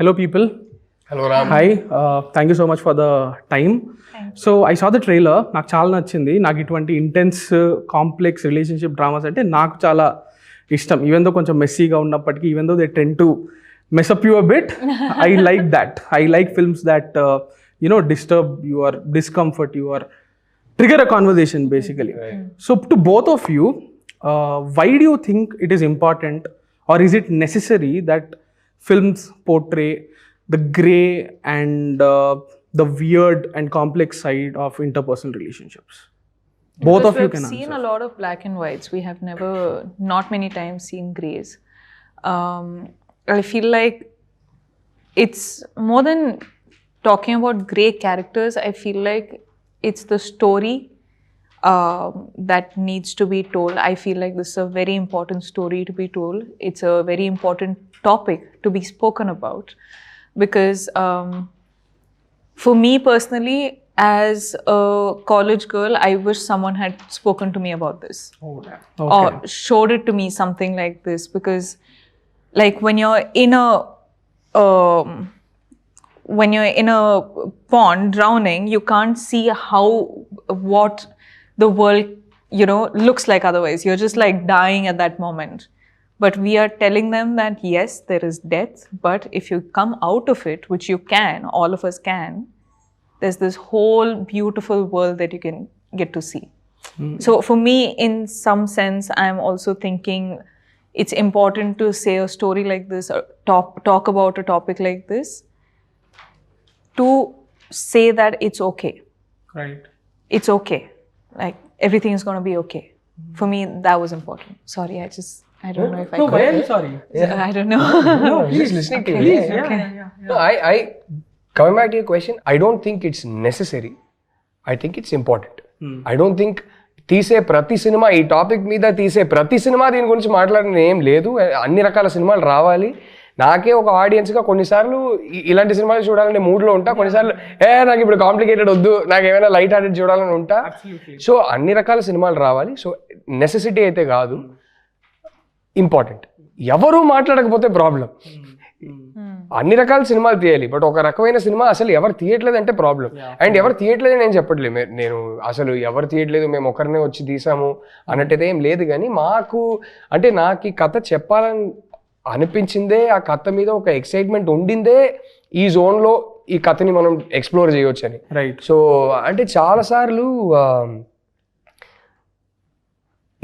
Hello, people. Hello, Ram. Hi. Thank you so much for the time. So I saw the trailer. నాకు చాలా నచ్చింది. నాకు ఇటువంటి intense complex relationship dramas అంటే నాకు చాలా ఇష్టం. ఈవెన్ దో కొంచెం మెస్సీగా ఉన్నప్పటికీ, even though they tend to mess up you a bit, I like that. I like films that disturb your discomfort, your trigger a conversation basically. Right. So to both of you, why do you think it is important, or is it necessary that films portray the gray and the weird and complex side of interpersonal relationships? Both of you can answer. We've seen a lot of black and whites. We have never, not many times, seen grays. I feel like it's more than talking about gray characters. I feel like it's the story that needs to be told. I feel like this is a very important story to be told. It's a very important topic to be spoken about, because for me personally, as a college girl, I wish someone had spoken to me about this. Okay. Or showed it to me, something like this, because like when you're in a pond drowning, you can't see what the world looks like otherwise. You're just like dying at that moment. But we are telling them that yes, there is death, but if you come out of it, which you can, all of us can, there's this whole beautiful world that you can get to see. So for me, in some sense, I'm also thinking it's important to say a story like this, or talk about a topic like this, to say that it's okay. Right. It's okay. Like everything is going to be okay. For me, that was important. Sorry, I don't know if I No, could. why are you sorry? I don't know. No, just listening to you. Please, Yeah. yeah. No, I coming back to your question, I don't think it's necessary. I think it's important. I don't think తీసే ప్రతి cinema, ఈ topic మీద తీసే ప్రతి cinema దీని గురించి మాట్లాడిన ఏం లేదు. అన్ని రకాల సినిమాలు రావాలి. నాకే ఒక ఆడియన్స్గా కొన్నిసార్లు ఇలాంటి సినిమాలు చూడాలనే మూడ్లో ఉంటా, కొన్నిసార్లు నాకు ఇప్పుడు కాంప్లికేటెడ్ వద్దు, నాకు ఏమైనా లైట్ హార్టెడ్ చూడాలని ఉంటా. సో అన్ని రకాల సినిమాలు రావాలి. సో నెసెసిటీ అయితే కాదు, ఇంపార్టెంట్. ఎవరు మాట్లాడకపోతే ప్రాబ్లం. అన్ని రకాల సినిమాలు తీయాలి, బట్ ఒక రకమైన సినిమా అసలు ఎవరు తీయట్లేదంటే ప్రాబ్లం. అండ్ ఎవరు తీయట్లేదు నేను చెప్పట్లేదు, నేను అసలు ఎవరు తీయట్లేదు, మేము ఒకరినే వచ్చి తీసాము అన్నట్టయితే ఏం లేదు. కానీ నాకు అంటే నాకు ఈ కథ చెప్పాలని అనిపించిందే, ఆ కథ మీద ఒక ఎక్సైట్మెంట్ ఉండిందే ఈ జోన్లో ఈ కథని మనం ఎక్స్ప్లోర్ చేయొచ్చు అని. రైట్. సో అంటే చాలాసార్లు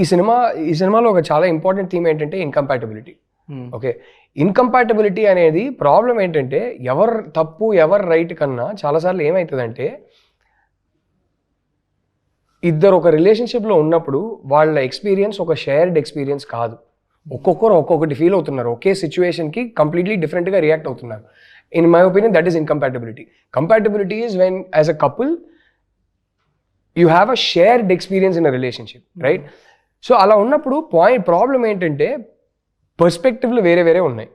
ఈ సినిమాలో ఒక చాలా ఇంపార్టెంట్ థీమ్ ఏంటంటే ఇన్కంపాటబిలిటీ. ఓకే, ఇన్కంపాటబిలిటీ అనేది ప్రాబ్లం ఏంటంటే ఎవరు తప్పు ఎవరు రైట్ కన్నా చాలాసార్లు ఏమవుతుందంటే ఇద్దరు ఒక రిలేషన్షిప్లో ఉన్నప్పుడు వాళ్ళ ఎక్స్పీరియన్స్ ఒక షేర్డ్ ఎక్స్పీరియన్స్ కాదు. ఒక్కొక్కరు ఒక్కొక్కటి ఫీల్ అవుతున్నారు, ఒకే సిచ్యువేషన్కి కంప్లీట్లీ డిఫరెంట్గా రియాక్ట్ అవుతున్నారు. In my opinion that is incompatibility. Compatibility is when as a couple you have a shared experience in a relationship, right? So అలా ఉన్నప్పుడు ప్రాబ్లం ఏంటంటే పర్స్పెక్టివ్లు వేరే వేరే ఉన్నాయి.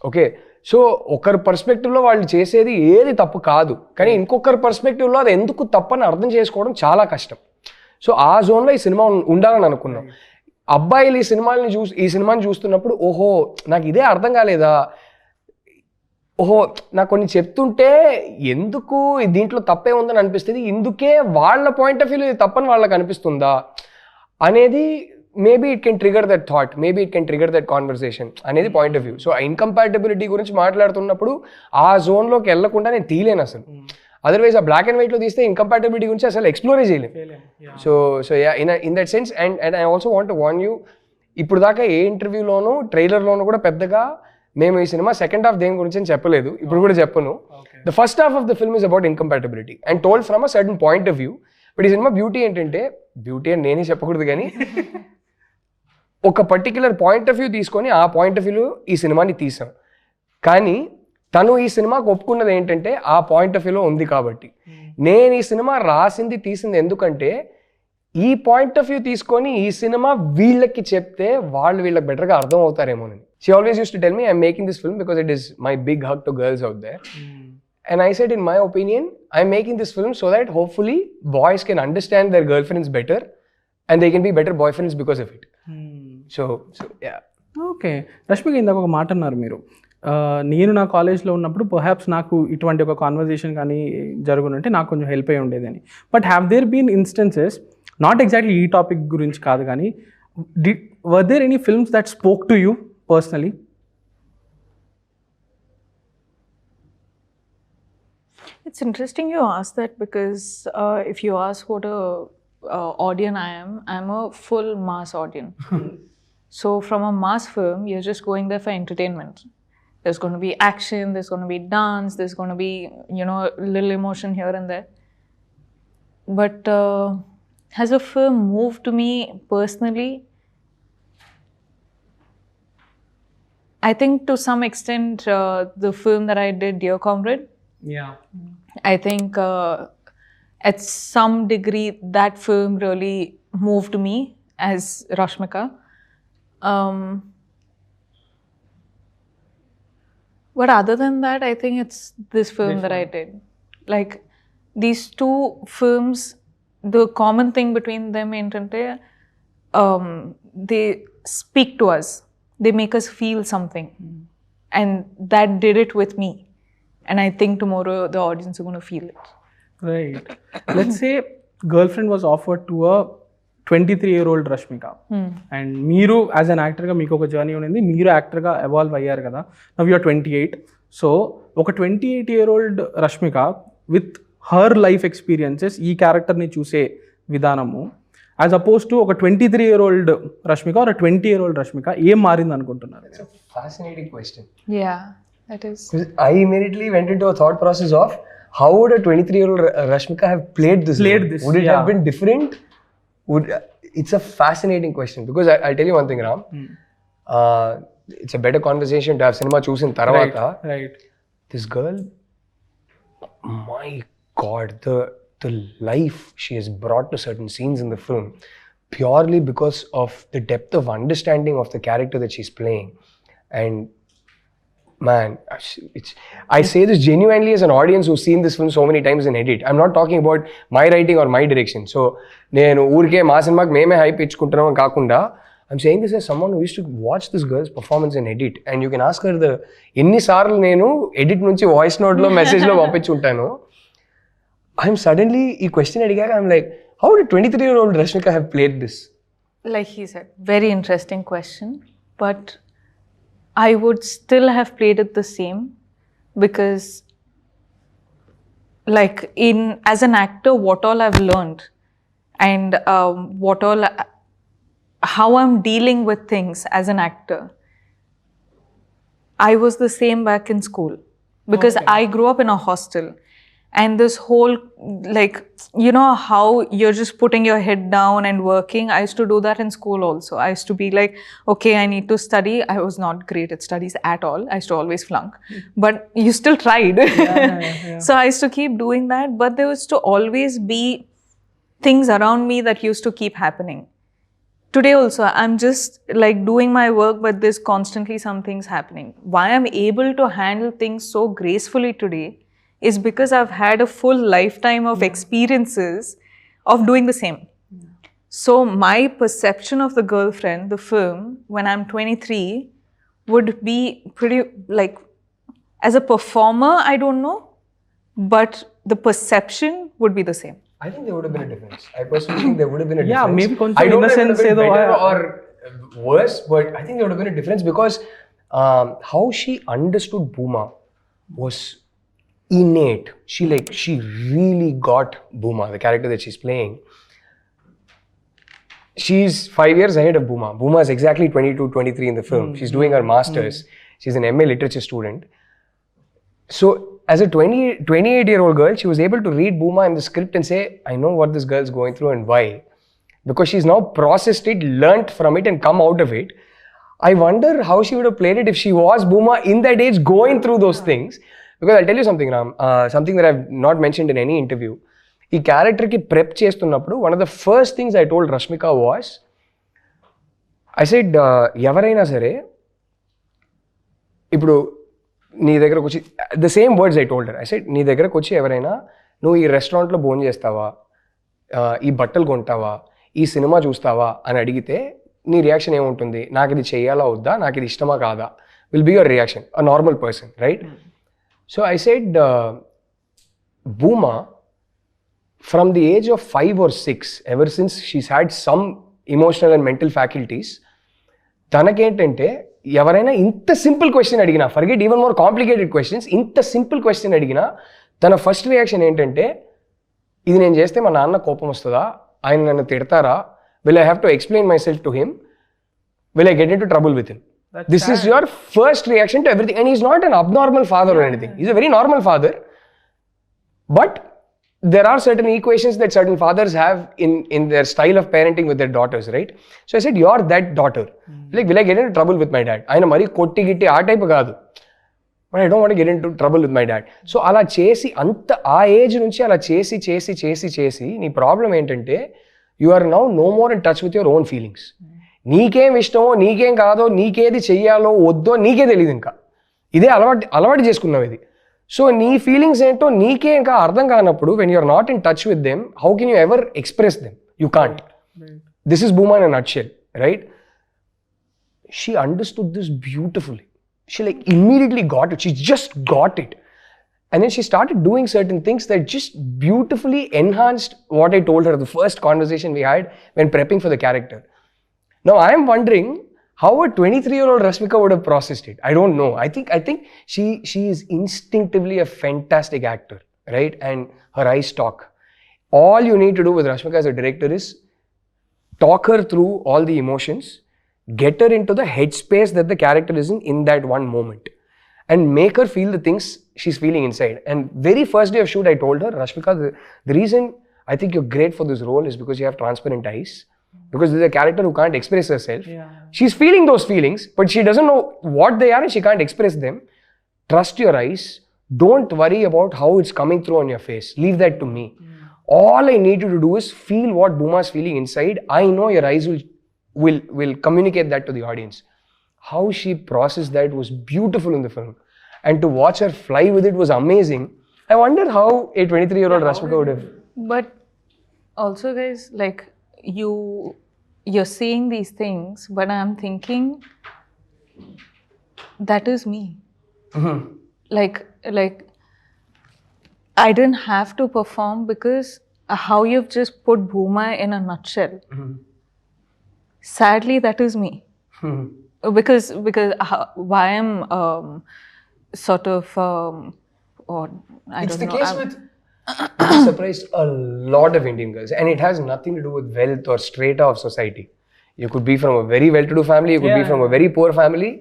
ఓకే, సో ఒకరి పర్స్పెక్టివ్లో వాళ్ళు చేసేది ఏది తప్పు కాదు, కానీ ఇంకొకరి పర్స్పెక్టివ్లో అది ఎందుకు తప్పని అర్థం చేసుకోవడం చాలా కష్టం. సో ఆ జోన్లో ఈ సినిమా ఉండాలని అనుకున్నాం. అబ్బాయిలు ఈ సినిమాని చూస్తున్నప్పుడు ఓహో నాకు ఇదే అర్థం కాలేదా, ఓహో నాకు కొన్ని చెప్తుంటే ఎందుకు దీంట్లో తప్పే ఉందని అనిపిస్తుంది, ఇందుకే వాళ్ళ పాయింట్ ఆఫ్ వ్యూ ఇది తప్పని వాళ్ళకి అనిపిస్తుందా అనేది maybe it can trigger that thought, maybe it can trigger that conversation అనేది point of view. So incompatibility గురించి మాట్లాడుతున్నప్పుడు ఆ జోన్లోకి వెళ్లకుండా నేను తీయలేను అసలు. అదర్వైజ్ ఆ బ్లాక్ అండ్ వైట్లో తీస్తే ఇన్కంపాటబిలిటీ గురించి అసలు ఎక్స్ప్లోరే చేయలేము. So yeah, in that sense. And I also want to warn you, ఇప్పుడు దాకా ఏ ఇంటర్వ్యూలోనూ ట్రైలర్లోనూ కూడా పెద్దగా మేము ఈ సినిమా సెకండ్ హాఫ్ దేని గురించి అని చెప్పలేదు, ఇప్పుడు కూడా చెప్పను. The first half of the film is about incompatibility and told from a certain point of view. But ఈ సినిమా బ్యూటీ ఏంటంటే, బ్యూటీ అని నేనే చెప్పకూడదు కానీ ఒక పర్టిక్యులర్ పాయింట్ ఆఫ్ వ్యూ తీసుకొని ఆ పాయింట్ ఆఫ్ వ్యూలో ఈ సినిమాని తీసాం. కానీ తను ఈ సినిమాకు ఒప్పుకున్నది ఏంటంటే ఆ పాయింట్ ఆఫ్ వ్యూలో ఉంది కాబట్టి. నేను ఈ సినిమా తీసింది ఎందుకంటే ఈ పాయింట్ ఆఫ్ వ్యూ తీసుకొని ఈ సినిమా వీళ్ళకి చెప్తే వీళ్ళకి బెటర్గా అర్థం అవుతారేమోనని. She always use to tell me I'm making this film because it is my big hug to girls out there. And I said, in my opinion, I'm making this film so that hopefully boys can understand their girlfriends better and they can be better boyfriends because of it. So yeah. Okay, Rashmika ఇందాక ఒక మాట అన్నారు మీరు, నేను నా కాలేజ్లో ఉన్నప్పుడు perhaps నాకు ఇటువంటి ఒక కాన్వర్జేషన్ కానీ జరుగునంటే నాకు కొంచెం హెల్ప్ అయి ఉండేదని. But have there been instances, not exactly ఈ టాపిక్ గురించి కాదు కానీ, were there any films that spoke to you personally? It's interesting you ask that because if you ask what a audience I am, I'm a full mass audience. So from a mass film, you're just going there for entertainment. There's going to be action, there's going to be dance, there's going to be, you know, a little emotion here and there. But has a film moved to me personally? I think to some extent, the film that I did, Dear Comrade, Yeah. I think at some degree that film really moved me as Rashmika. But other than that, I think it's this film that I did. Like these two films, the common thing between them is they speak to us. They make us feel something. And that did it with me. And I think tomorrow the audience are going to feel it. Right. Let's say girlfriend was offered to a 23-year-old Rashmika. And మీరు as an యాక్టర్గా మీకు ఒక journey ఉంది, మీరు యాక్టర్గా evolve అయ్యారు కదా. Now you're 28. So ఒక 28-year-old Rashmika with her life experiences ఈ క్యారెక్టర్ని చూసే విధానము యాజ్ అపోజ్ టు ఒక 23-year-old Rashmika are 20-year-old Rashmika ఏం మారింది అనుకుంటున్నారు? It's a fascinating question. Yeah, that is. I immediately went into a thought process of how would a 23-year-old Rashmika have played this? Would it have been different? It's a fascinating question because I'll tell you one thing, Ram. It's a better conversation to have cinema choosing Taravata. Right. This girl, my God, the life she has brought to certain scenes in the film purely because of the depth of understanding of the character that she's playing. And man, I say this genuinely as an audience who's seen this film so many times in edit. I'm not talking about my writing or my direction. So, నేను ఊరికే మా సినిమాకి మేమే hype ఇచ్చుకుంటున్నాం కాకుండా, I'm saying this as someone who used to watch this girl's performance in edit. And you can ask her ఎన్నిసార్లు నేను edit నుంచి voice నోట్లో మెసేజ్లో పంపించుంటాను. I'm suddenly, ఈ question అడిగాక I'm like, how did 23-year-old Rashmika have played this? Like he said, very interesting question. But I would still have played it the same because like as an actor, what all I've learned and how I'm dealing with things as an actor, I was the same back in school because I grew up in a hostel. And this whole, like, you know how you're just putting your head down and working. I used to do that in school also. I used to be like, okay, I need to study. I was not great at studies at all. I used to always flunk. But you still tried. Yeah. So I used to keep doing that. But there used to always be things around me that used to keep happening. Today also, I'm just like doing my work, but there's constantly some things happening. Why I'm able to handle things so gracefully today is because I've had a full lifetime of experiences of doing the same. So my perception of The Girlfriend, the film, when I'm 23, would be pretty like, as a performer, I don't know, but the perception would be the same. I think there would have been a difference. I personally think there would have been a difference. Yeah, maybe I don't know if it would have been innocence better or worse, but I think there would have been a difference because how she understood Bhuma was innate. She really got Bhuma, the character that she's playing. She's 5 years ahead of Bhuma. Bhuma is exactly 22, 23 in the film. She's doing her master's. She's an MA literature student. So as a 28-year-old girl, she was able to read Bhuma in the script and say, I know what this girl's going through and why. Because she's now processed it, learnt from it and come out of it. I wonder how she would have played it if she was Bhuma in that age going through those things. Because I'll tell you something, Ram, something that I've not mentioned in any interview. ఈ క్యారెక్టర్కి prep చేస్తున్నప్పుడు one of the first things I told Rashmika was, I said ఎవరైనా సరే ఇప్పుడు నీ దగ్గరకు వచ్చి, the same words I told her, I said నీ దగ్గరకు వచ్చి ఎవరైనా నువ్వు ఈ రెస్టారెంట్లో భోజనం చేస్తావా, ఈ బట్టలు కొంటావా, ఈ సినిమా చూస్తావా అని అడిగితే నీ రియాక్షన్ ఏముంటుంది? నాకు ఇది చేయాలా వద్దా, నాకు ఇది ఇష్టమా కాదా? will be your reaction, a normal person, right? So I said, Booma, from the age of 5 or 6, ever since she's had some emotional and mental faculties, తనకేంటంటే ఎవరైనా ఇంత సింపుల్ క్వశ్చన్ అడిగినా, forget even more complicated questions, ఇంత simple question అడిగినా తన first reaction ఏంటంటే, ఇది నేను చేస్తే మా నాన్న కోపం వస్తుందా, ఆయన నన్ను తిడతారా, will I have to explain myself to him, will I get into trouble with him. This is your first reaction to everything. And he's not an abnormal father or anything. He's a very normal father. But there are certain equations that certain fathers have in their style of parenting with their daughters, right? So I said, you're that daughter. Like, will I get into trouble with my dad? I know, Mari kotti gitti aa type kaadu. But I don't want to get into trouble with my dad. So ala chesi, anta aa age nunchi ala chesi, nee problem entante, you are now no more in touch with your own feelings. నీకేం ఇష్టమో, నీకేం కాదో, నీకేది చెయ్యాలో వద్దో నీకే తెలియదు. ఇంకా ఇదే అలవాటు చేసుకున్నావు ఇది. సో నీ ఫీలింగ్స్ ఏంటో నీకే ఇంకా అర్థం కానప్పుడు, when you're not in touch with them, how can you ever express them? You can't. This is Booma in a nutshell, right? She understood this beautifully. She like immediately got it. She just got it. And then she started doing certain things that just beautifully enhanced what I told her, the first conversation we had when prepping for the character. Now I am wondering how a 23-year-old Rashmika would have processed it. I don't know. I think she is instinctively a fantastic actor, right? And her eyes talk. All you need to do with Rashmika as a director is talk her through all the emotions, get her into the headspace that the character is in that one moment, and make her feel the things she's feeling inside. And very first day of shoot, I told her, Rashmika, the reason I think you're great for this role is because you have transparent eyes. Because there's a character who can't express herself. She's feeling those feelings, but she doesn't know what they are and she can't express them. Trust your eyes. Don't worry about how it's coming through on your face. Leave that to me. All I need you to do is feel what Booma's feeling inside. I know your eyes will communicate that to the audience. How she processed that was beautiful in the film. And to watch her fly with it was amazing. I wonder how a 23-year-old Rashmika would have. But also, guys, like, you're saying these things, but I'm thinking that is me. Like I didn't have to perform, because how you've just put Booma in a nutshell. Sadly, that is me. Because why I'm sort of or I It's don't the know. case with surprised a lot of Indian girls, and it has nothing to do with wealth or strata of society. You could be from a very well-to-do family, you could be from a very poor family.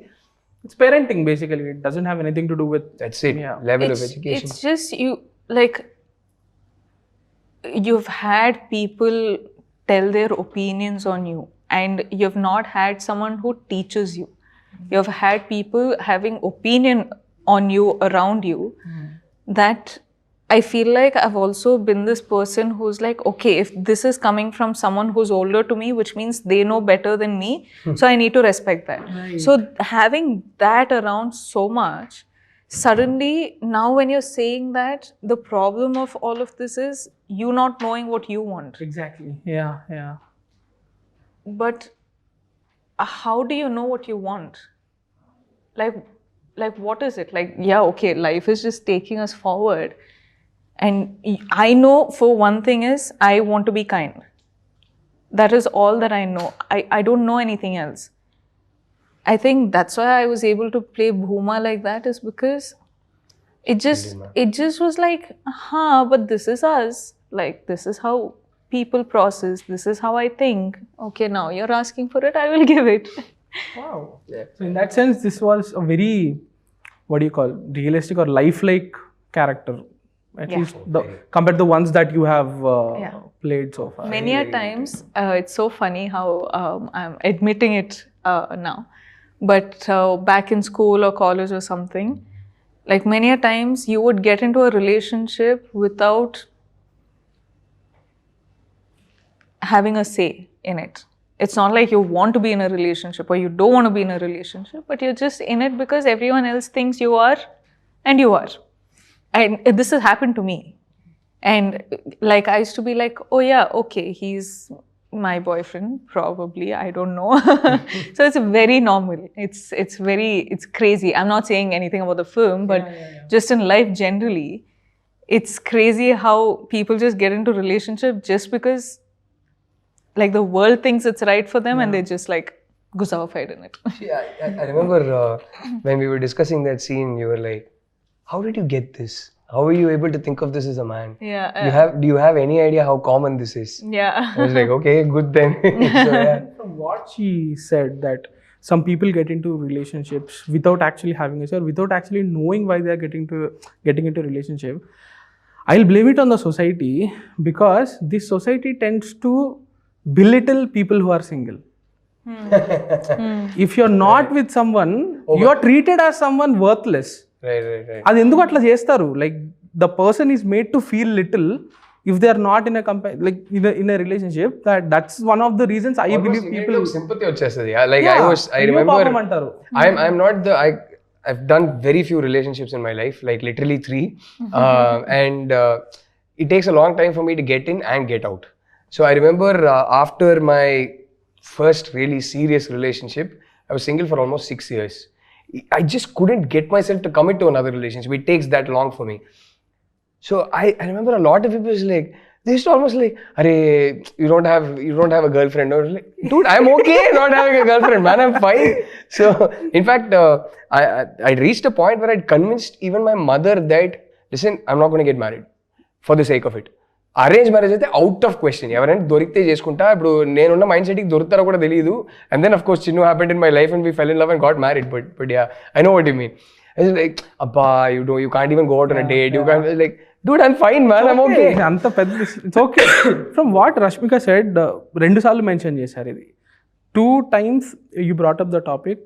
It's parenting basically. It doesn't have anything to do with. That's it. Level of education. It's just you've had people tell their opinions on you, and you've not had someone who teaches you. You've had people having opinion on you, around you, that I feel like I've also been this person who's like, okay, if this is coming from someone who's older to me, which means they know better than me, so I need to respect that. Right. So having that around so much, suddenly now when you're saying that, the problem of all of this is you not knowing what you want. Exactly. Yeah. But how do you know what you want? Like what is it? Like, yeah, okay, life is just taking us forward. And I know for one thing is I want to be kind. That is all that I know. I don't know anything else. I think that's why I was able to play Booma like that, is because it just was like, but this is us. Like, this is how people process. This is how I think. Okay, now you're asking for it, I will give it. Wow. Yeah. So in that sense, this was a very, what do you call, realistic or lifelike character. At least compared to the ones that you have played so far. Many a times, it's so funny how I'm admitting it now. But back in school or college or something, like many a times you would get into a relationship without having a say in it. It's not like you want to be in a relationship or you don't want to be in a relationship, but you're just in it because everyone else thinks you are, and you are. And this has happened to me. And like I used to be like, oh yeah, okay, he's my boyfriend, probably. I don't know. So it's very normal. It's crazy. I'm not saying anything about the film, but just in life generally, it's crazy how people just get into relationship just because like the world thinks it's right for them and they just like gusafied in it. Yeah, I remember when we were discussing that scene, you were like, how did you get this? How were you able to think of this as a man? Yeah. Do you have any idea how common this is? Yeah. I was like, okay, good then. So, yeah. From what she said, that some people get into relationships without actually having a or without actually knowing why they are getting into relationship. I'll blame it on the society because this society tends to belittle people who are single. If you're not with someone, you are treated as someone worthless. Right. అది ఎందుకు అట్లా చేస్తారు? Like the person is made to feel little if they are not in in a relationship. That's one of the reasons I believe people sympathy వచ్చేస్తది. Like I remember అంటారు. I'm not the I've done very few relationships in my life, like literally 3, and it takes a long time for me to get in and get out. So I remember after my first really serious relationship, I was single for almost 6 years. I just couldn't get myself to commit to another relationship. It takes that long for me. So I remember a lot of people was like, they used to almost like, "Arey, you don't have a girlfriend." Or like, dude, I'm okay not having a girlfriend, man. I'm fine. So in fact, I reached a point where I'd convinced even my mother that, listen, I'm not going to get married for the sake of it. Arrange marriage అయితే out of question. ఎవరైనా దొరికితే చేసుకుంటా. ఇప్పుడు నేనున్న mind సెట్కి దొరుకుతారో కూడా తెలియదు. And then of course Chinnu happened in my life and we fell in love and got married. But yeah, I know what you mean. It's like, అబ్బా, you can't even go out on a date. You can't, like, dude, I'm fine, man. I'm okay. అంత పెద్ద, it's okay. From what Rashmika said, 2 సార్లు mention చేశారు ఇది. 2 times you brought up the topic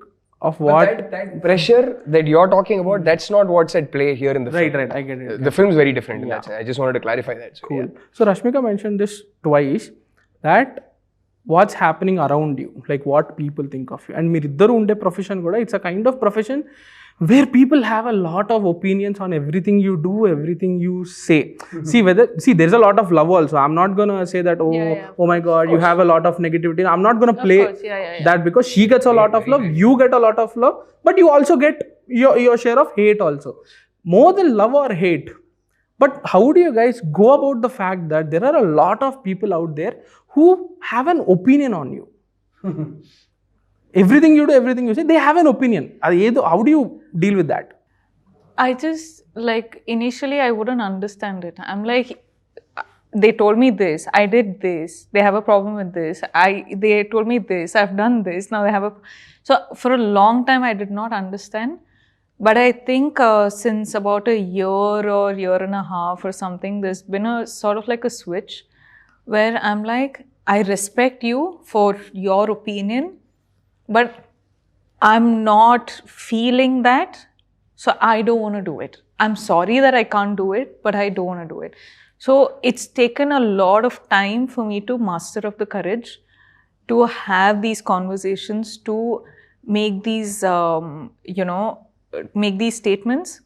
of what that pressure that you're talking about, that's not what's at play here in the film. Right, I get it. The film's very different in that sense. I just wanted to clarify that. So, cool. So Rashmika mentioned this twice, that what's happening around you, like what people think of you. And meeriddaru unde profession kuda, it's a kind of profession where people have a lot of opinions on everything you do, everything you say. See, there's a lot of love also. I'm not gonna say that, oh my god, you have a lot of negativity. I'm not gonna play that, because she gets a lot of love, you get a lot of love, but you also get your share of hate also. More than love or hate. But how do you guys go about the fact that there are a lot of people out there who have an opinion on you? Everything you do, everything you say, they have an opinion. How do you deal with that? I just, like, initially I wouldn't understand it. I'm like, they told me this, I did this, they have a problem with this, they told me this, I've done this, now they have a... So for a long time I did not understand. But I think since about a year and a half or something, there's been a sort of like a switch where I'm like, I respect you for your opinion, but I'm not feeling that, so I don't want to do it. I'm sorry that I can't do it, but I don't want to do it. So it's taken a lot of time for me to muster up the courage to have these conversations, to make these, make these statements.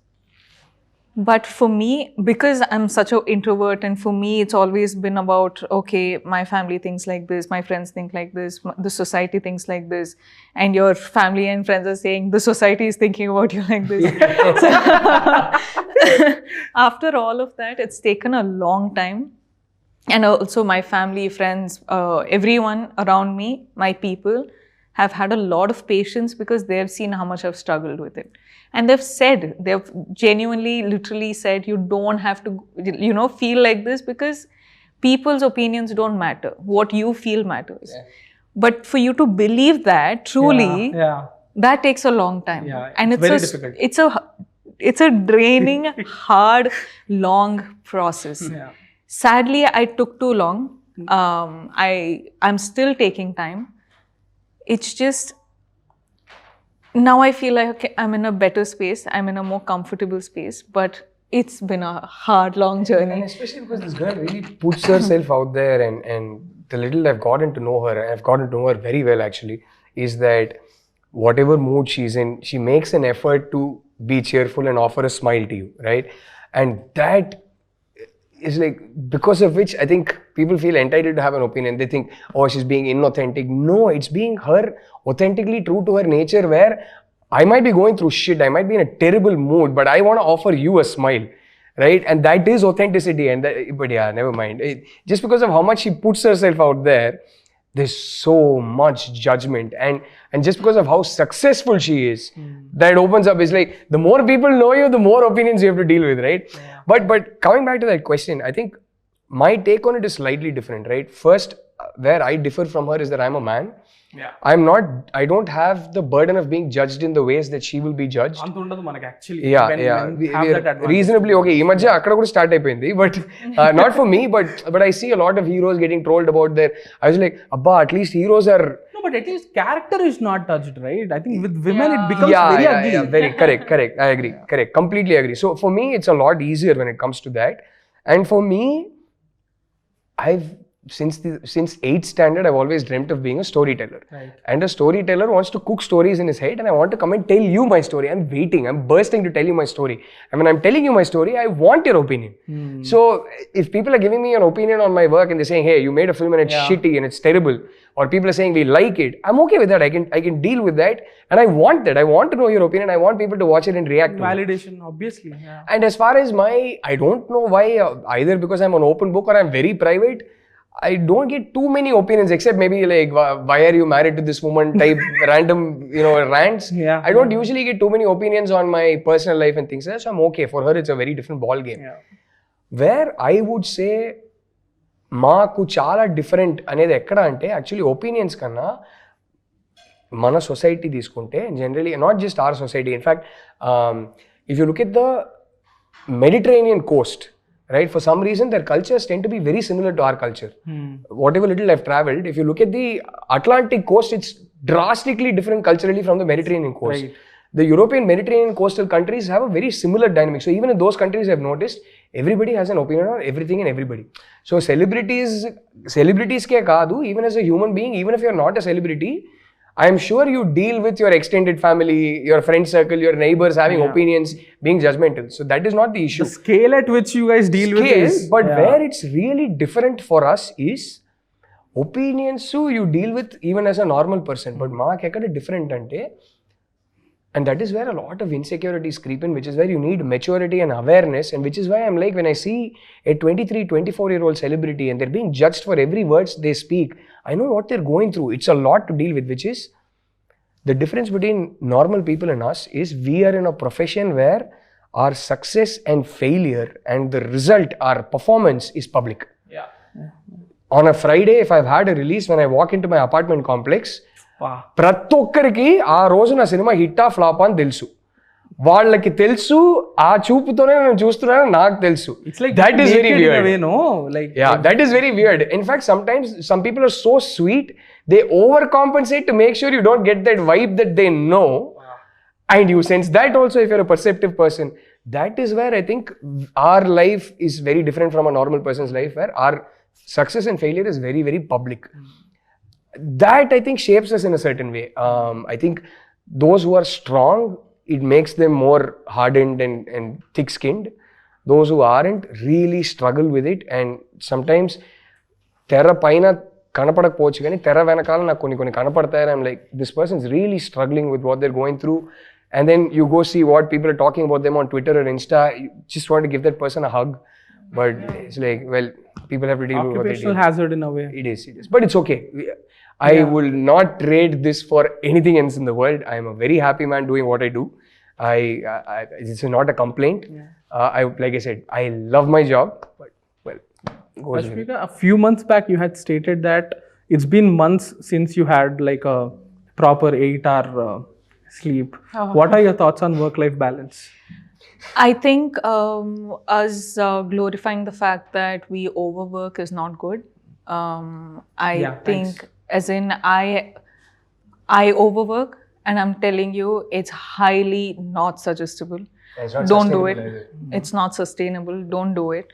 But for me, because I'm such an introvert, and for me it's always been about, okay, my family thinks like this, my friends think like this, the society thinks like this, and your family and friends are saying the society is thinking about you like this. So, after all of that, it's taken a long time. And also my family, friends, everyone around me, my people, have had a lot of patience, because they've seen how much I've struggled with it. And they've genuinely, literally said, you don't have to, feel like this, because people's opinions don't matter. What you feel matters. Yeah. But for you to believe that truly, that takes a long time. Yeah, and it's very difficult. It's a draining, hard, long process. Yeah. Sadly, I took too long. I'm still taking time. It's just, now I feel like, okay, I'm in a better space, I'm in a more comfortable space, but it's been a hard, long journey. And especially because this girl really puts herself out there, and the little I've gotten to know her, I've gotten to know her very well actually, is that whatever mood she's in, she makes an effort to be cheerful and offer a smile to you, right? And that is like, because of which I think people feel entitled to have an opinion. They think, oh, she's being inauthentic. No, it's being her authentically true to her nature, where I might be going through shit, I might be in a terrible mood, but I want to offer you a smile, right? And that is authenticity. And but yeah, never mind. Just because of how much she puts herself out there, there's so much judgment, and just because of how successful she is, that opens up. Is like, the more people know you, the more opinions you have to deal with, right? Yeah. But coming back to that question, I think my take on it is slightly different, right? First, where I differ from her is that I'm a man. Yeah. I don't have the burden of being judged in the ways that she will be judged. Actually, yeah. We are reasonably okay. But not for me, but I see a lot of heroes getting trolled about their. I was like, Abba, at least heroes are. No, but at least character is not touched, right? I think with women it becomes very ugly. Yeah, very correct. I agree. Correct. Completely agree. So for me, it's a lot easier when it comes to that. And for me, since 8th standard, I've always dreamt of being a storyteller. Right. And a storyteller wants to cook stories in his head, and I want to come and tell you my story. I'm waiting. I'm bursting to tell you my story. And when I'm telling you my story, I want your opinion. So if people are giving me an opinion on my work and they're saying, hey, you made a film and it's shitty and it's terrible, or people are saying we like it, I'm okay with that. I can deal with that, and I want that. I want to know your opinion. I want people to watch it and react to it. Validation, obviously. Yeah. And as far as I don't know why, either because I'm an open book or I'm very private, I don't get too many opinions, except maybe like, why are you married to this woman type random, rants. Yeah. I don't usually get too many opinions on my personal life and things like that. So I'm okay. For her, it's a very different ball game. Yeah. Where I would say, maaku chala different anedi ekkada ante, actually opinions kanna, mana society తీసుకుంటే, generally, not just our society. In fact, if you look at the Mediterranean coast, right? For some reason, their cultures tend to be very similar to our culture. Whatever little I've traveled, if you look at the Atlantic coast, it's drastically different culturally from the Mediterranean coast. Right. The European Mediterranean coastal countries have a very similar dynamic. So even in those countries, I've noticed everybody has an opinion on everything and everybody. So celebrities ke kaadu, even as a human being, even if you're not a celebrity, I'm sure you deal with your extended family, your friend circle, your neighbors having opinions, being judgmental. So that is not the issue. The scale at which you guys deal with is... But where it's really different for us is opinions you deal with even as a normal person. But maak ekkada different ante. And that is where a lot of insecurities creep in, which is where you need maturity and awareness. And which is why I'm like, when I see a 23, 24-year-old celebrity and they're being judged for every word they speak, I know what they're going through. It's a lot to deal with, which is the difference between normal people and us is we are in a profession where our success and failure and the result, our performance is public. Yeah. On a Friday, if I've had a release, when I walk into my apartment complex, ప్రతి ఒక్కరికి ఆ రోజు నా cinema హిట్టా flop అని తెలుసు. వాళ్ళకి తెలుసు, ఆ చూపుతోనే నేను చూస్తున్నాను, నాకు తెలుసు. That is very weird. That is very weird. In fact, sometimes some people are so sweet, they overcompensate to make sure you don't get that vibe that they know. And you sense that also if you're a perceptive person. That is where I think our life is very different from a normal person's life, where our success and failure is very, very public. That I think shapes us in a certain way. I think those who are strong, it makes them more hardened and thick-skinned. Those who aren't really struggle with it, and sometimes terra paina kanapadakapochu gaani terra venakala na konni kanapadtayi. I'm like, this person's really struggling with what they're going through. And then you go see what people are talking about them on Twitter or Insta. You just want to give that person a hug. But it's like, well, people have to deal with what they do. Occupational hazard in a way. It is. But it's okay. I will not trade this for anything else in the world. I am a very happy man doing what I do. It's not a complaint. Like I said, I love my job. But well, Rashmika, a few months back, you had stated that it's been months since you had like a proper 8-hour sleep. What are your thoughts on work-life balance? I think us glorifying the fact that we overwork is not good. I think, thanks. As in, I overwork, and I'm telling you, it's highly not suggestible. Don't do it. It's not sustainable. Don't do it.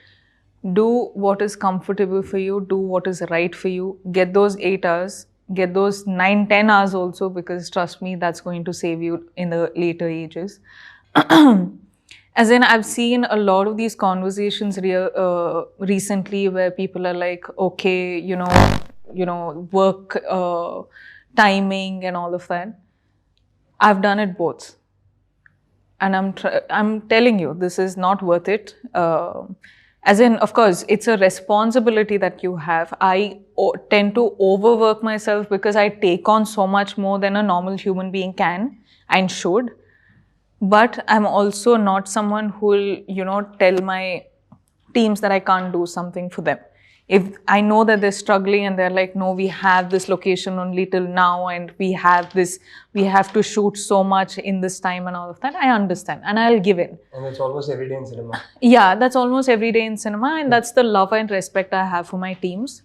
Do what is comfortable for you. Do what is right for you. Get those 8 hours. Get those 9, 10 hours also, because trust me, that's going to save you in the later ages. As in, I've seen a lot of these conversations recently where people are like, okay, work timing and all of that. I've done it both. And I'm telling you, this is not worth it. As in, of course, it's a responsibility that you have. I tend to overwork myself because I take on so much more than a normal human being can and should. But I'm also not someone who will, tell my teams that I can't do something for them. If I know that they're struggling and they're like, no, we have this location only till now and we have to shoot so much in this time and all of that, I understand and I'll give in. And that's almost every day in cinema. Yeah, that's almost every day in cinema, and that's the love and respect I have for my teams.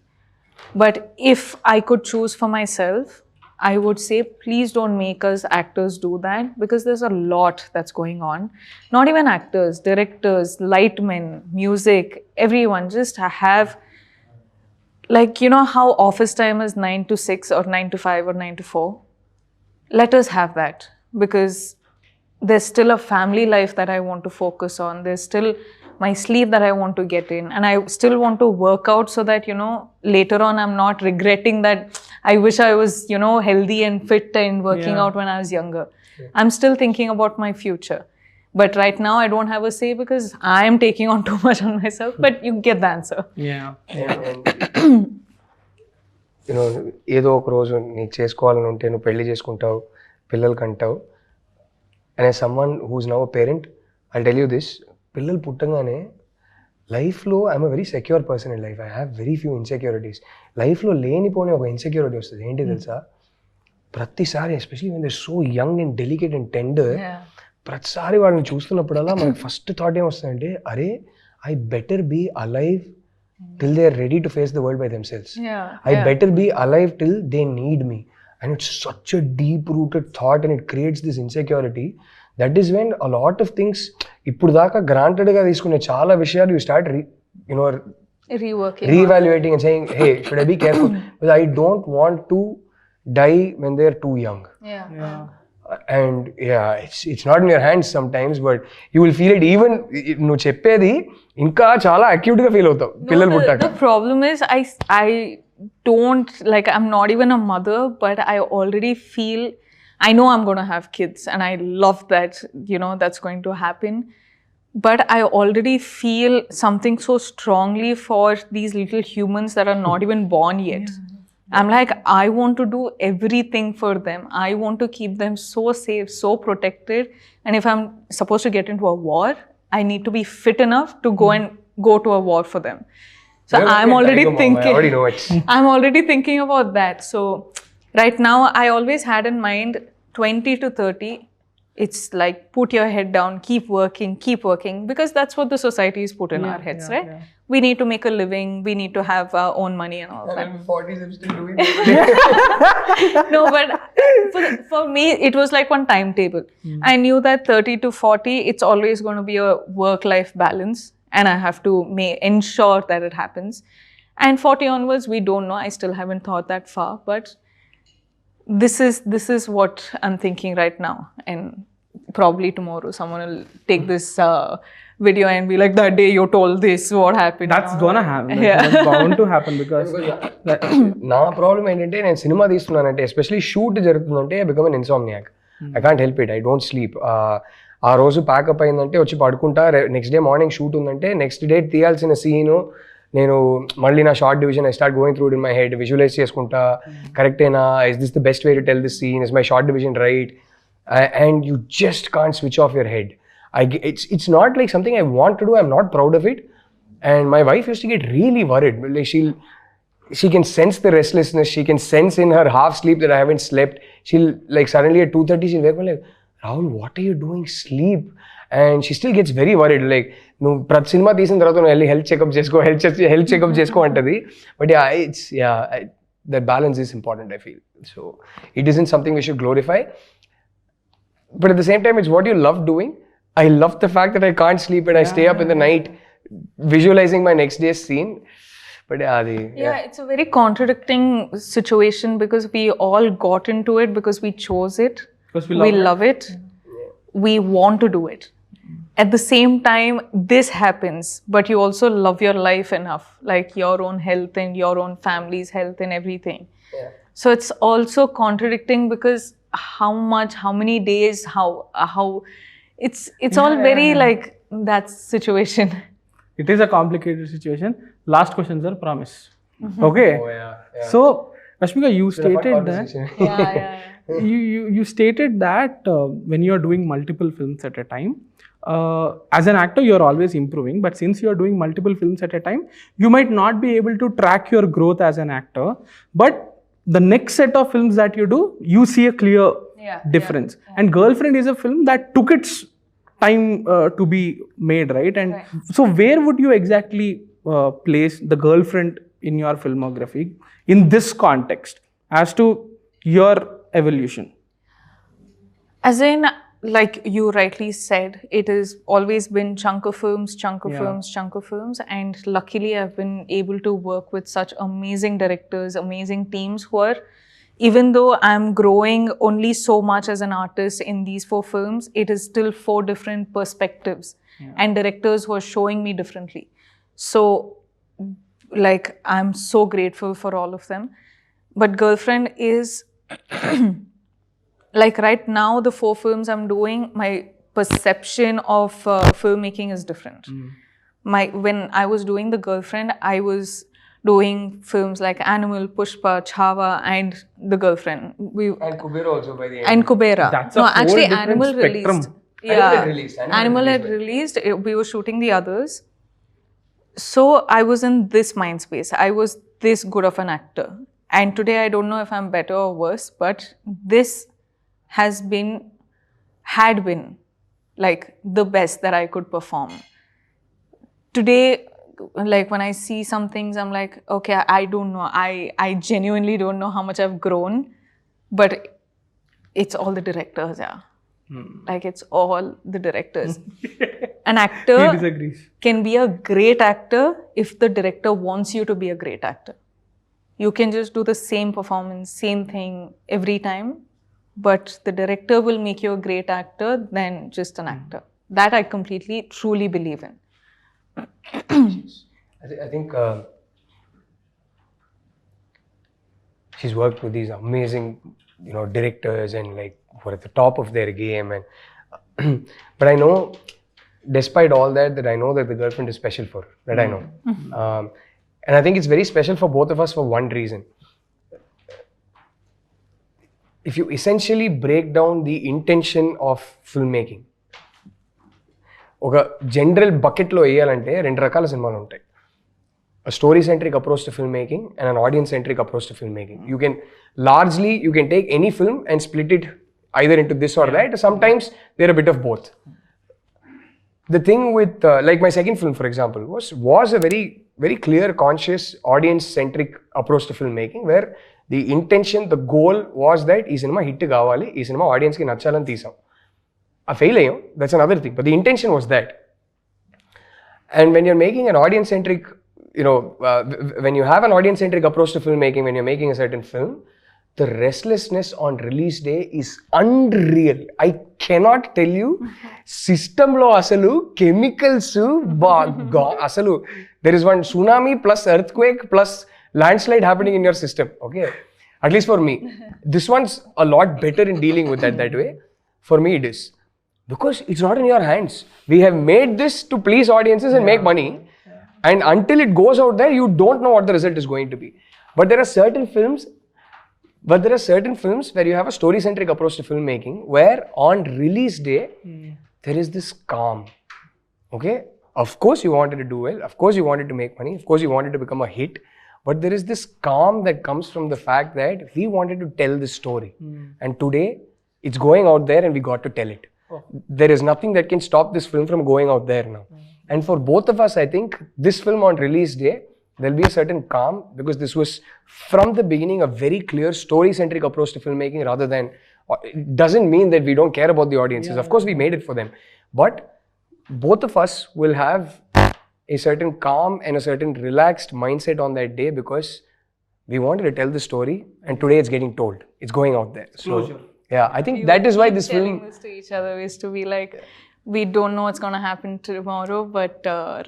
But if I could choose for myself, I would say, please don't make us actors do that, because there's a lot that's going on. Not even actors, directors, lightmen, music, everyone just have, like, how office time is 9 to 6 or 9 to 5 or 9 to 4. Let us have that, because there's still a family life that I want to focus on. There's still my sleep that I want to get in, and I still want to work out so that, later on I'm not regretting that I wish I was, healthy and fit and working out when I was younger. Yeah. I'm still thinking about my future. But right now I don't have a say because I'm taking on too much on myself, but you get the answer. Yeah. And ఏదో ఒక రోజు నీకు చేసుకోవాలని ఉంటే నువ్వు పెళ్లి చేసుకుంటావు, పిల్లలు కంటావు. And as someone who's now a parent, I tell you this, పిల్లలు పుట్టంగానే లైఫ్లో I'm a very secure person in life. I have very few insecurities. లైఫ్లో లేనిపోని ఒక ఇన్సెక్యూరిటీ వస్తుంది. ఏంటి తెలుసా? ప్రతిసారి, especially when they so young and delicate and tender, ప్రతిసారి వాళ్ళని చూస్తున్నప్పుడల్లా మనకి ఫస్ట్ థాట్ ఏమొస్తుందంటే, అరే I better be alive till they are ready to face the world by themselves. I better be alive till they need me. And it's such a deep-rooted thought, and it creates this insecurity. That is when a lot of things, ఇప్పుడు దాకా granted గా తీసుకునే చాలా విషయాలు you start reevaluating and saying, hey, should I be careful? Because I don't want to die when they are too young. And it's not in your hands sometimes, but you will feel it. Even నువ్వు చెప్పేది ఇంకా చాలా acute గా feel అవుతావు పిల్లలు పుట్టాక. The problem is I don't, like, I'm not even a mother, but I already feel, I know I'm going to have kids and I love that, that's going to happen. But I already feel something so strongly for these little humans that are not even born yet. I'm like, I want to do everything for them. I want to keep them so safe, so protected. And if I'm supposed to get into a war, I need to be fit enough to go to a war for them. So I'm already thinking. I already know it. I'm already thinking about that. So right now, I always had in mind 20 to 30. It's like, put your head down, keep working, because that's what the society has put in our heads, right? Yeah. We need to make a living, we need to have our own money and all that. I'm 40s, I'm still doing it. No, but for me, it was like one timetable. I knew that 30 to 40, it's always going to be a work-life balance, and I have to ensure that it happens. And 40 onwards, we don't know. I still haven't thought that far, but this is what I'm thinking right now. And probably tomorrow, someone will take this video and be like, that day you told this, what happened? That's gonna happen. That's bound to happen because నా problem ఏంటంటే, నేను cinema తీస్తున్నానంటే, especially shoot జరుగుతుందంటే, I become an ఇన్సామ్నియాక్. I can't help it. I don't sleep. ఆ రోజు pack up అయిందంటే వచ్చి పడుకుంటా. Next day morning shoot ఉందంటే, నెక్స్ట్ డే తీయాల్సిన సీను నేను మళ్ళీ నా short division I start going through it in my head, visualise చేసుకుంటా, కరెక్టేనా, is this the best way to tell this scene, is my short division right, and you just can't switch off your head. It's not like something I want to do. I'm not proud of it. And my wife used to get really worried. Like she can sense the restlessness. She can sense in her half sleep that I haven't slept. She'll, like, suddenly at 2:30 she'll wake up like, Rahul, what are you doing? Sleep. And she still gets very worried. Like, నువ్వు ప్రతి cinema తీసిన తర్వాత నువ్వు వెళ్ళి health checkup చేసుకో అంటది. But that balance is important, I feel. So it isn't something we should glorify. But at the same time, it's what you love doing. I love the fact that I can't sleep and I stay up in the night visualizing my next day's scene. But it's a very contradicting situation, because we all got into it because we chose it. Because we love it. We want to do it. at the same time, this happens, but you also love your life enough, like your own health and your own family's health and everything. Yeah. So it's also contradicting because how many days, how it's all very like that situation. It is a complicated situation. Last question, sir, promise. Okay. Oh, yeah. So, Rashmika, you It's been a fun stated that conversation. Yeah. you stated that when you are doing multiple films at a time, as an actor you're always improving, but since you're doing multiple films at a time, you might not be able to track your growth as an actor, but the next set of films that you do, you see a clear difference. And Girlfriend is a film that took its time to be made, right? And so where would you exactly place the Girlfriend in your filmography in this context as to your evolution? As in, like you rightly said, it has always been chunk of films, and luckily I've been able to work with such amazing directors, amazing teams who are, even though I'm growing only so much as an artist in these 4 films, it is still 4 different perspectives and directors who are showing me differently. So, like, I'm so grateful for all of them. But Girlfriend is like right now, the 4 films I'm doing, my perception of filmmaking is different. When I was doing The Girlfriend, I was doing films like Animal, Pushpa, Chhawa, and The Girlfriend. And Kubera also by the end. And Kubera. That's a whole different Animal spectrum. released. Animal Animal had released. We were shooting the others. So I was in this mind space. I was this good of an actor. And today I don't know if I'm better or worse, but this had been like the best that I could perform. Today, like when I see some things, I'm like, okay, I don't know. I genuinely don't know how much I've grown, but it's all the directors, Like it's all the directors. An actor He disagrees. can be a great actor if the director wants you to be a great actor. You can just do the same performance, same thing every time, but the director will make you a great actor than just an actor. That I completely, truly believe in. I think she's worked with these amazing, directors and like who are at the top of their game. And but I know, despite all that I know that The Girlfriend is special for her. That I know. And I think it's very special for both of us for one reason. If you essentially break down the intention of filmmaking, ఒక general బకెట్లో వేయాలంటే 2 రకాల సినిమాలు ఉంటాయి. A story-centric approach to filmmaking and an audience-centric approach to filmmaking. You can take any film and split it either into this or that. Sometimes they're a bit of both. The thing with, like my second film, for example, was a very, very clear, conscious, audience-centric approach to filmmaking, where the intention, the goal was that ఈ cinema hit కావాలి, ఈ cinema ఆడియన్స్కి నచ్చాలని తీసాం. ఆ fail అయ్యాం, that's another thing, but the intention was that. And when you're making an audience-centric, when you have an audience-centric approach to filmmaking, when you're making a certain film, the restlessness on release day is unreal. I cannot tell you, system lo asalu chemicals asalu there is one tsunami plus earthquake plus landslide happening in your system. Okay, at least for me, this one's a lot better in dealing with that way. For me it is, because it's not in your hands. We have made this to please audiences and make money, and until it goes out there, you don't know what the result is going to be. But there are certain films where you have a story-centric approach to filmmaking, where on release day, there is this calm. Okay? Of course you wanted to do well, of course you wanted to make money, of course you wanted to become a hit, but there is this calm that comes from the fact that we wanted to tell this story. And today, it's going out there and we got to tell it. There is nothing that can stop this film from going out there now. And for both of us, I think this film on release day, there'll be a certain calm, because this was from the beginning a very clear story-centric approach to filmmaking, rather than, it doesn't mean that we don't care about the audiences. Of course we made it for them, but both of us will have a certain calm and a certain relaxed mindset on that day, because we wanted to tell the story, and today it's getting told. It's going out there. Closure. Yeah, I think that is why this film... Telling this to each other is to be like, we don't know what's gonna happen tomorrow, but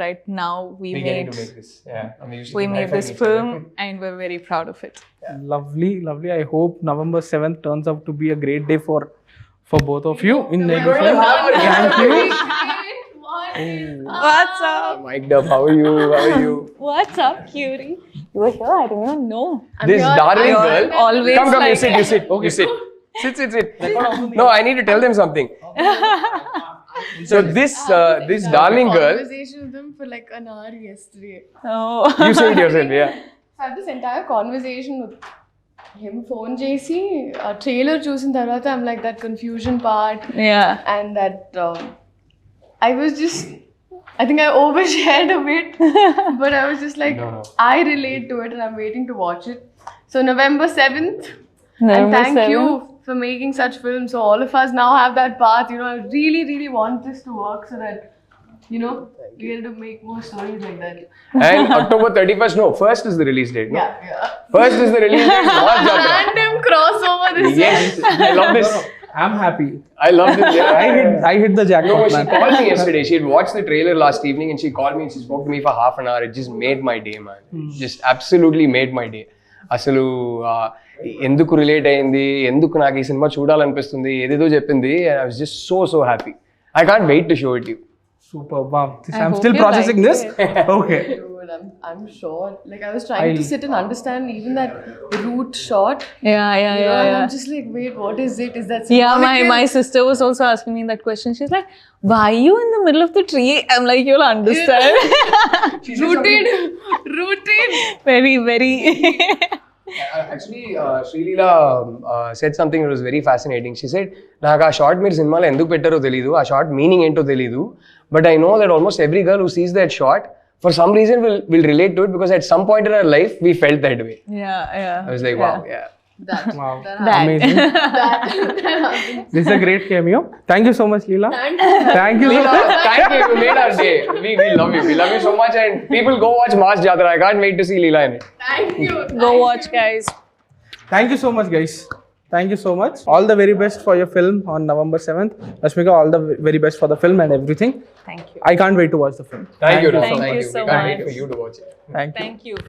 right now we Beginning made to make this. Yeah. I'm used to we high made this fiving each other. film, and we're very proud of it. Lovely, lovely. I hope November 7th turns out to be a great day for both of you in negotiation. Thank you. What's up? Mic'd up. How are you? How are you? What's up, cutie? You were here. I didn't even know. This darling girl. Always Come, like, you sit. You sit. You sit. Sit. No, I need to tell them something. So this darling girl. Conversation with him for like an hour yesterday. Oh. You say it yourself, yeah. So I had this entire conversation with him, phone JC, a trailer choosing tarvata, I'm like that confusion part Yeah. and that I think I overshared a bit, but I was just like, No. I relate to it and I'm waiting to watch it. So November 7th, and November thank 7th. you for making such films. So all of us now have that path, I really, really want this to work so that, we get to make more stories like that. And October 31st, no, 1st is the release date. No? Yeah. 1st is the release date. March Jatra. Random crossover this Yes, I love this. I'm happy. I love this. Yeah. I hit the No, jackpot, she man. called me yesterday. She had watched the trailer last evening and she called me and she spoke to me for half an hour. It just made my day, man. Just absolutely made my day. అసలు ఎందుకు relate అయింది, ఎందుకు నాకు ఈ cinema చూడాలనిపిస్తుంది, ఏదేదో చెప్పింది. I was just so happy. I can't wait to show it to you. Super. Wow. I'm hope still you processing liked this. Okay. Dude, I'm sure. Like I was trying to sit and understand even that root shot. Yeah. And I'm just like, wait, what is it? Is that Yeah, symbolic? my sister was also asking me that question. She's like, why are you in the middle of the tree? I'm like, you'll understand. Rooted. Very, very. Actually, Srilila said something that was very fascinating. She said, నాకు ఆ short మీరు సినిమాలో ఎందుకు పెట్టారో తెలీదు, ఆ short meaning ఏంటో తెలీదు, but I know that almost every girl who sees that short for some reason will relate to it because at some point in our life we felt that way. Yeah. I was like, wow, yeah. Wow. That. Amazing. This is a great cameo. Thank you so much, Leela. Thank you. Thank you, you made our day. We love you. We love you so much and people go watch March Jatra. I can't wait to see Leela in it. Thank you. Go watch, guys. Thank you so much, guys. Thank you so much. All the very best for your film on November 7th. Rashmika, all the very best for the film and everything. Thank you. I can't wait to watch the film. Thank you. Thank you so We can't wait much. for you to watch it. Thank you. Thank you.